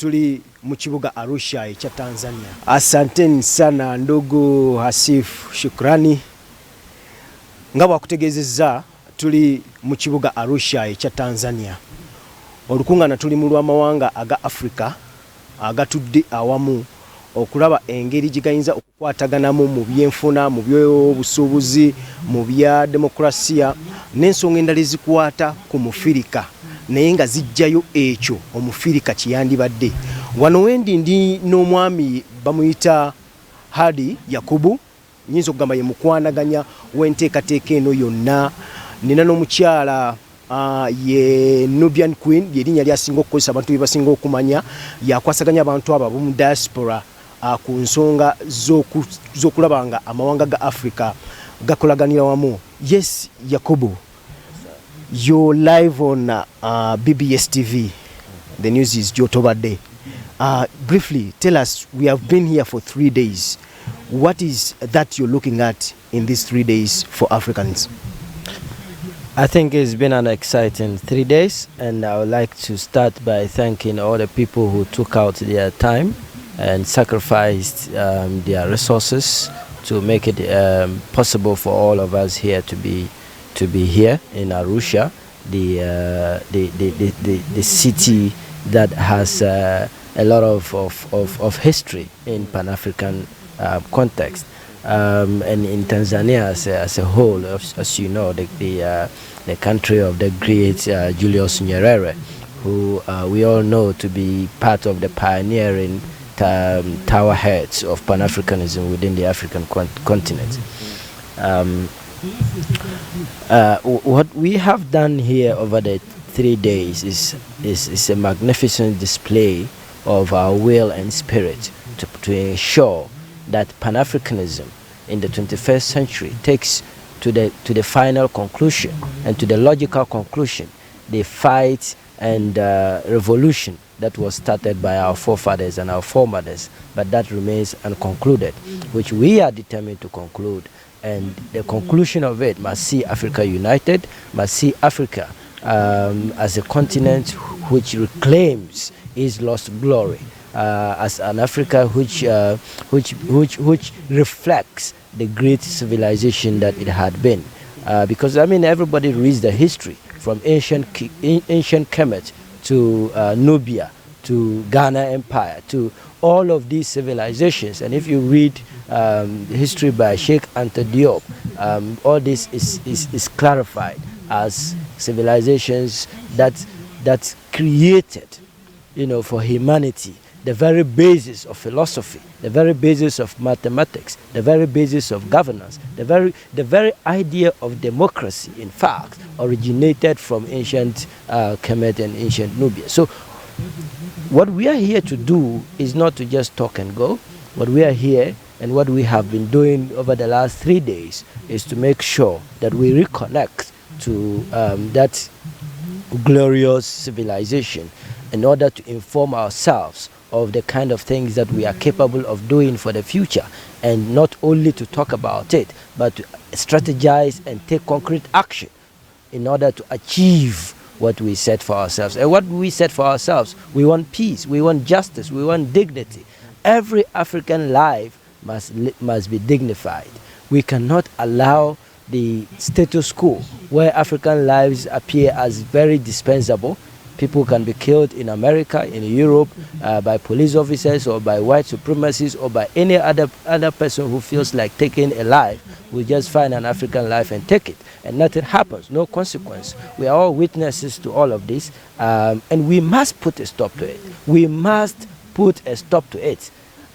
tuli mu kibuga Arusha cha Tanzania. Asanteni sana ndugu Hasif, shukrani. Nga wakutegezeza tuli mu kibuga Arusha cha Tanzania. Olukuŋŋaana tuli mu lw'amawanga aga Africa agatudde awamu okulaba engeri gigayinza okukwataganamu mu byenfuna, mu by'obusuubuzi, mu bya demokrasiya n'ensonga endala ezikwata ku Mufirika naye nga zijjayo ekyo Omufirika kiyandibadde. Wano wendi ndi n'omwami bamuyita Hadi Yakubu, nyinza okugamba ye mukwanaganya w'enteekateeka eno yonna. Nina n'omukyala ye Nubian Queen, yerinnya lyasinga okukozesa abantu bye basinga okumanya, yakwasaganya abantu abo mu diaspora ku nsonga z'okulaba nga amawanga ga Africa gakolaganira wamu. Yes, Yakubu, you're live on BBS TV. The news is Jotobade. Briefly, tell us, we have been here for 3 days. What is that you're looking at in these 3 days for Africans? I think it's been an exciting 3 days, and I would like to start by thanking all the people who took out their time and sacrificed their resources to make it possible for all of us here to be here in Arusha, the city that has a lot of history in Pan-African context. And in Tanzania as a whole, as you know, the country of the great Julius Nyerere, who we all know to be part of the pioneering tower heads of Pan-Africanism within the African continent. What we have done here over the 3 days is a magnificent display of our will and spirit to ensure that Pan-Africanism in the 21st century takes to the final conclusion and to the logical conclusion the fight and revolution that was started by our forefathers and our foremothers, but that remains unconcluded, which we are determined to conclude. And the conclusion of it must see Africa united, must see Africa as a continent which reclaims its lost glory, as an Africa which reflects the great civilization that it had been. Because I mean, everybody reads the history from ancient Kemet to Nubia to Ghana Empire to all of these civilizations. And if you read history by Sheikh Anta Diop, all this is clarified as civilizations that created, for humanity, the very basis of philosophy, the very basis of mathematics, the very basis of governance, the very idea of democracy, in fact, originated from ancient Kemet and ancient Nubia. So what we are here to do is not to just talk and go. What we are here and what we have been doing over the last 3 days is to make sure that we reconnect to that glorious civilization in order to inform ourselves of the kind of things that we are capable of doing for the future, and not only to talk about it, but to strategize and take concrete action in order to achieve what we set for ourselves. And what we set for ourselves, we want peace, we want justice, we want dignity. Every African life must be dignified. We cannot allow the status quo where African lives appear as very dispensable. People can be killed in America, in Europe, by police officers or by white supremacists or by any other person who feels like taking a life. We just find an African life and take it, and nothing happens, no consequence. We are all witnesses to all of this, and we must put a stop to it. We must put a stop to it.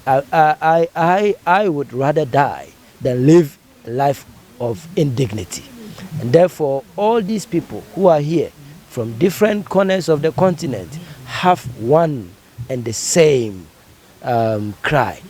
I would rather die than live a life of indignity. And therefore, all these people who are here from different corners of the continent have one and the same cry.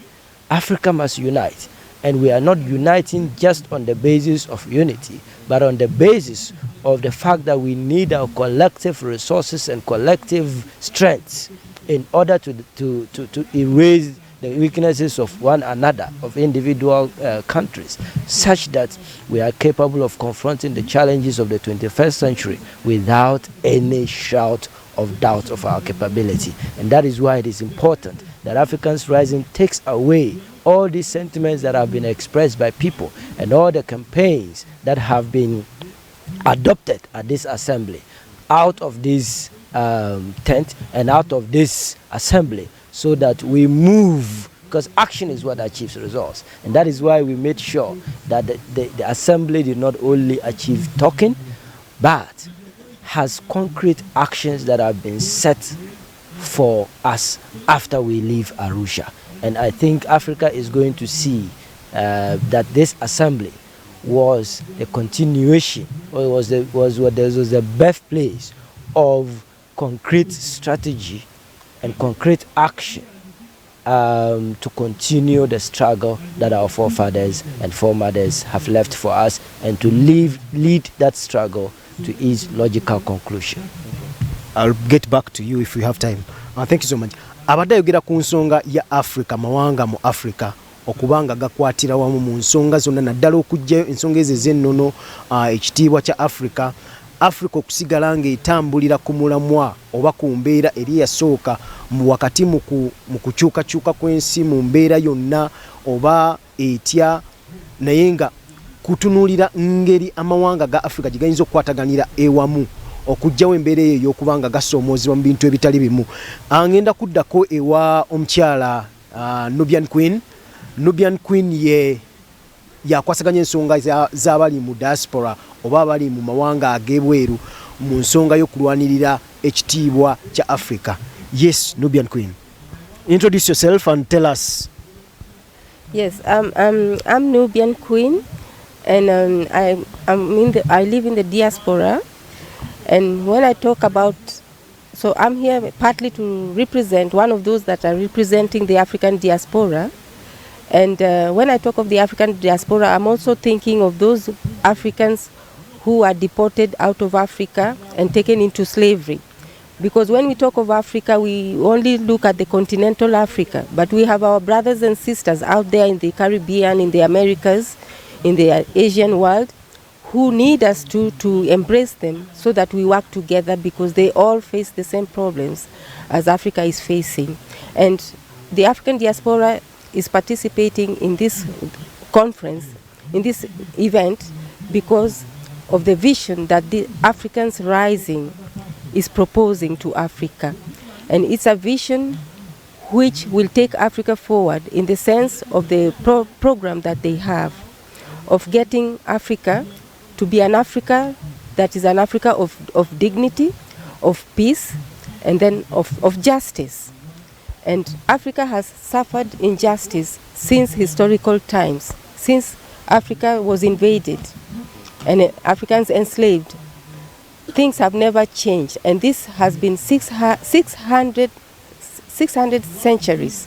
Africa must unite. And we are not uniting just on the basis of unity, but on the basis of the fact that we need our collective resources and collective strengths in order to erase the weaknesses of one another, of individual countries, such that we are capable of confronting the challenges of the 21st century without any shout of doubt of our capability. And that is why it is important that Africans Rising takes away all these sentiments that have been expressed by people and all the campaigns that have been adopted at this assembly out of this tent and out of this assembly, so that we move, because action is what achieves results. And that is why we made sure that the assembly did not only achieve talking, but has concrete actions that have been set for us after we leave Arusha. And I think Africa is going to see that this assembly was a continuation, or was the birthplace of concrete strategy and concrete action to continue the struggle that our forefathers and foremothers have left for us, and to lead that struggle to its logical conclusion. I'll get back to you if we have time. Thank you so much. Abadde ayogera ku nsonga ya Africa, mawanga mu Africa okubanga gakwatira wamu mu nsonga zonna, naddala okujja ensonga ezo ez'ennono, ekitiibwa kya Africa okusigala ng'etambulira ku mulamwa oba ku mbeera eri yasooka mu wakati mu kukyukakyuka kw'ensi, mu mbeera yonna oba etya, naye nga kutunuulira ngeri amawanga ga Africa gye gayinza okukwataganira ewamu okujjawo embeera eyo ey'okubanga gasoomoozebwa mu bintu ebitali bimu. Ngenda kuddako ewa omukyala Nubian Queen. Nubian Queen yakwasaganya ensonga z'abali mu diaspora oba abali mu mawanga ag'ebweru mu nsonga y'okulwanirira ekitiibwa kya Africa. Yes, Nubian Queen. Introduce yourself and tell us. Yes, I'm Nubian Queen, and I live in the diaspora. And when I talk about, so I'm here partly to represent one of those that are representing the African diaspora. And when I talk of the African diaspora, I'm also thinking of those Africans who are deported out of Africa and taken into slavery. Because when we talk of Africa, we only look at the continental Africa, but we have our brothers and sisters out there in the Caribbean, in the Americas, in the Asian world, who need us to embrace them so that we work together, because they all face the same problems as Africa is facing. And the African diaspora is participating in this conference, in this event, because of the vision that the Africans Rising is proposing to Africa. And it's a vision which will take Africa forward in the sense of the program that they have of getting Africa to be an Africa that is an Africa of dignity, of peace, and then of justice. And Africa has suffered injustice since historical times, since Africa was invaded and Africans enslaved. Things have never changed, and this has been 600 centuries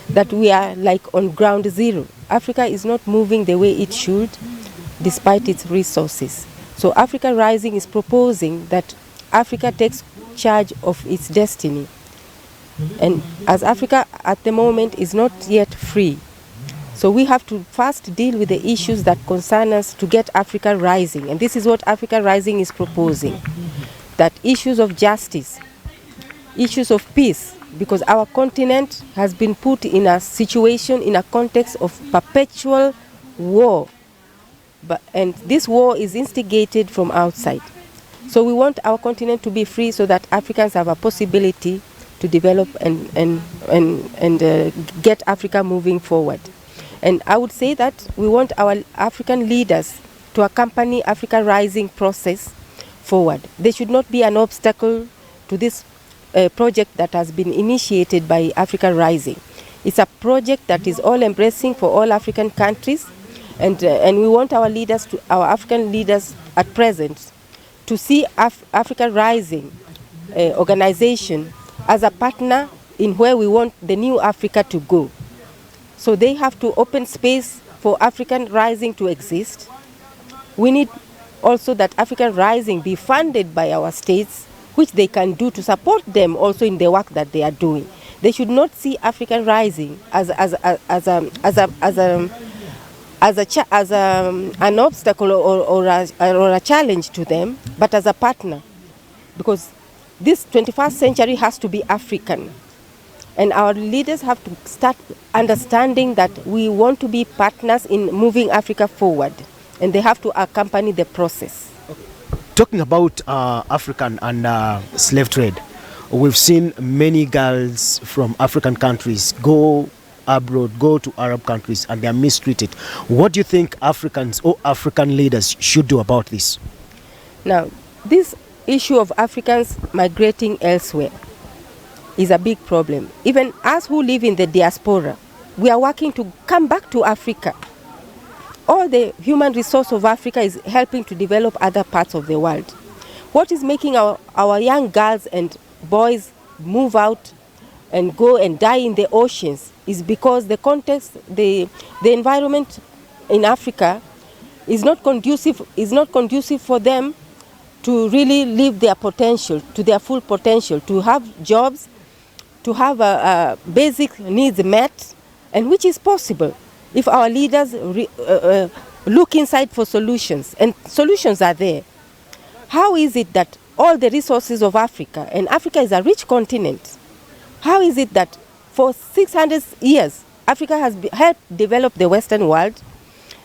that we are like on ground zero. Africa is not moving the way it should, despite its resources. So Africa Rising is proposing that Africa takes charge of its destiny. And as Africa at the moment is not yet free, so we have to first deal with the issues that concern us to get Africa rising. And this is what Africa Rising is proposing, that issues of justice, issues of peace, because our continent has been put in a situation, in a context of perpetual war. And this war is instigated from outside. So we want our continent to be free so that Africans have a possibility to develop and get Africa moving forward. And I would say that we want our African leaders to accompany Africa Rising process forward. They should not be an obstacle to this project that has been initiated by Africa Rising. It's a project that is all-embracing for all African countries, and we want our leaders, our African leaders at present, to see Africa Rising organization as a partner in where we want the new Africa to go. So they have to open space for African Rising to exist. We need also that African Rising be funded by our states, which they can do to support them also in the work that they are doing. They should not see African Rising as an obstacle or a challenge to them, but as a partner, because this 21st century has to be African. And our leaders have to start understanding that we want to be partners in moving Africa forward. And they have to accompany the process. Talking about African and slave trade, we've seen many girls from African countries go abroad, go to Arab countries, and they are mistreated. What do you think Africans or African leaders should do about this? Now, this issue of Africans migrating elsewhere is a big problem. Even us who live in the diaspora, we are working to come back to Africa. All the human resource of Africa is helping to develop other parts of the world. What is making our young girls and boys move out and go and die in the oceans is because the context, the environment in Africa is not conducive for them to really live their potential, to their full potential, to have jobs, to have basic needs met, and which is possible if our leaders look inside for solutions, and solutions are there. How is it that all the resources of Africa, and Africa is a rich continent, how is it that for 600 years Africa has helped develop the Western world,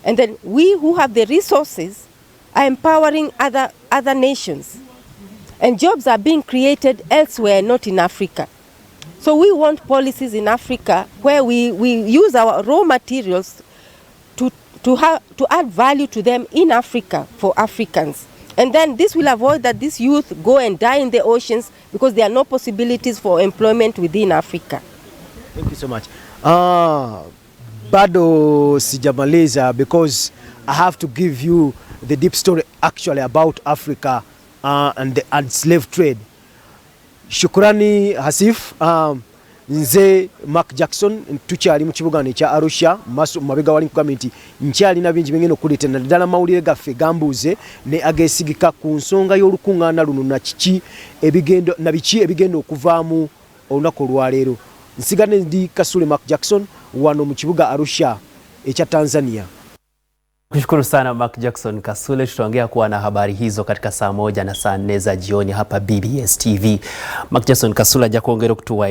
and then we who have the resources are empowering other nations, and jobs are being created elsewhere, not in Africa? So we want policies in Africa where we use our raw materials to add value to them in Africa for Africans. And then this will avoid that this youth go and die in the oceans because there are no possibilities for employment within Africa. Thank you so much. Bado sijamaliza because I have to give you the deep story actually about Africa and slave trade. Shukrani Hasif. Nze Mark Jackson tukyali mu kibuga kya Arusha maso mabega wali community nkyali na bingi bingeno kulite na ddala mawulire gaffe Gambuuze ne Ageesigika ku nsonga y'olukuŋŋaana luno na biki ebigendo okuvaamu olunaku Olwaleero. Nsigane ndi Kasule Mark Jackson wano mu kibuga Arusha ekya Tanzania. Kushukuru sana Mark Jackson Kasule. Tutaongea kuwa na habari hizo katika saa 1 na saa 4 za jioni hapa BBS TV. Mark Jackson Kasule hajakuongera kutuwa